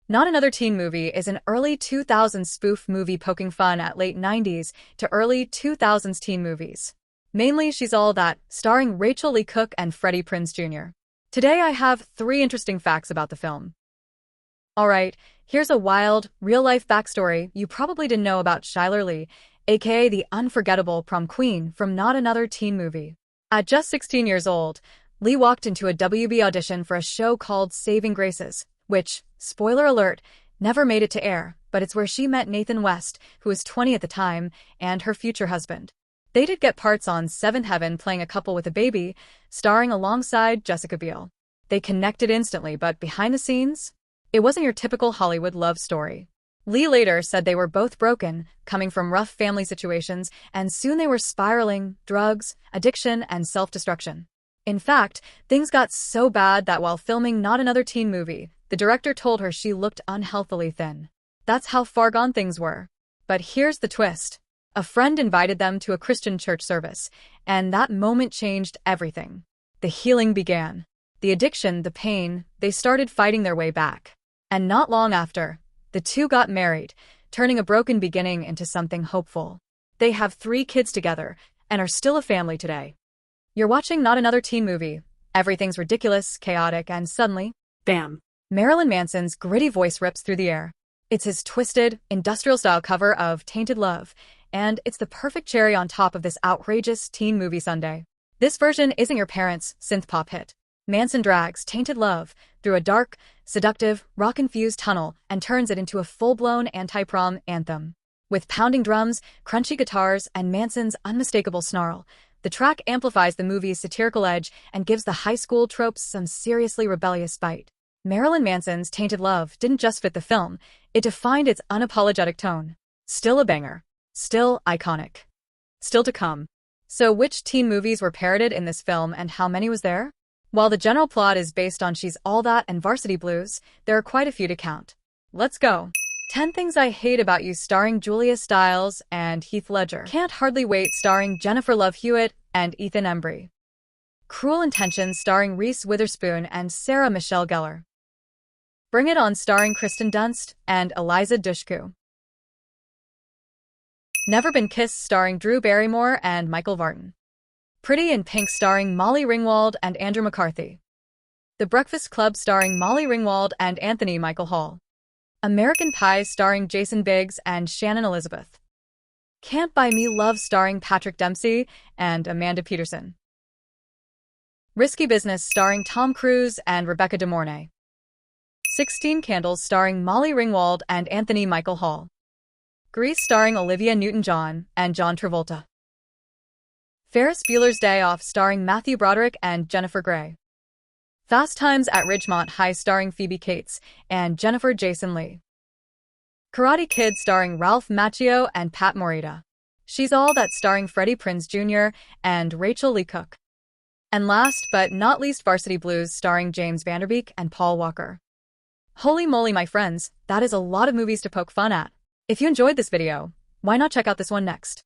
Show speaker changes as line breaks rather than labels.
Not Another Teen Movie is an early 2000s spoof movie poking fun at late 90s to early 2000s teen movies. Mainly She's All That, starring Rachel Lee Cook and Freddie Prinze Jr. Today I have 3 interesting facts about the film. Alright, here's a wild, real-life backstory you probably didn't know about Chyler Leigh, aka the unforgettable prom queen from Not Another Teen Movie. At just 16 years old, Leigh walked into a WB audition for a show called Saving Graces, which, spoiler alert, never made it to air, but it's where she met Nathan West, who was 20 at the time, and her future husband. They did get parts on Seventh Heaven playing a couple with a baby, starring alongside Jessica Biel. They connected instantly, but behind the scenes, it wasn't your typical Hollywood love story. Leigh later said they were both broken, coming from rough family situations, and soon they were spiraling, drugs, addiction, and self-destruction. In fact, things got so bad that while filming Not Another Teen Movie, the director told her she looked unhealthily thin. That's how far gone things were. But here's the twist. A friend invited them to a Christian church service, and that moment changed everything. The healing began. The addiction, the pain, they started fighting their way back. And not long after, the two got married, turning a broken beginning into something hopeful. They have 3 kids together, and are still a family today. You're watching Not Another Teen Movie. Everything's ridiculous, chaotic, and suddenly, bam! Marilyn Manson's gritty voice rips through the air. It's his twisted, industrial-style cover of Tainted Love, and it's the perfect cherry on top of this outrageous teen movie sundae. This version isn't your parents' synth-pop hit. Manson drags Tainted Love through a dark, seductive, rock-infused tunnel and turns it into a full-blown anti-prom anthem. With pounding drums, crunchy guitars, and Manson's unmistakable snarl, the track amplifies the movie's satirical edge and gives the high school tropes some seriously rebellious bite. Marilyn Manson's Tainted Love didn't just fit the film, it defined its unapologetic tone. Still a banger. Still iconic. Still to come. So which teen movies were parodied in this film and how many was there? While the general plot is based on She's All That and Varsity Blues, there are quite a few to count. Let's go. 10 Things I Hate About You starring Julia Stiles and Heath Ledger. Can't Hardly Wait starring Jennifer Love Hewitt and Ethan Embry. Cruel Intentions starring Reese Witherspoon and Sarah Michelle Gellar. Bring It On starring Kristen Dunst and Eliza Dushku. Never Been Kissed starring Drew Barrymore and Michael Vartan. Pretty in Pink starring Molly Ringwald and Andrew McCarthy. The Breakfast Club starring Molly Ringwald and Anthony Michael Hall. American Pie starring Jason Biggs and Shannon Elizabeth. Can't Buy Me Love starring Patrick Dempsey and Amanda Peterson. Risky Business starring Tom Cruise and Rebecca De Mornay. 16 Candles starring Molly Ringwald and Anthony Michael Hall. Grease starring Olivia Newton-John and John Travolta. Ferris Bueller's Day Off starring Matthew Broderick and Jennifer Grey. Fast Times at Ridgemont High starring Phoebe Cates and Jennifer Jason Leigh. Karate Kid starring Ralph Macchio and Pat Morita. She's All That starring Freddie Prinze Jr. and Rachel Lee Cook. And last but not least, Varsity Blues starring James Van Der Beek and Paul Walker. Holy moly, my friends, that is a lot of movies to poke fun at. If you enjoyed this video, why not check out this one next?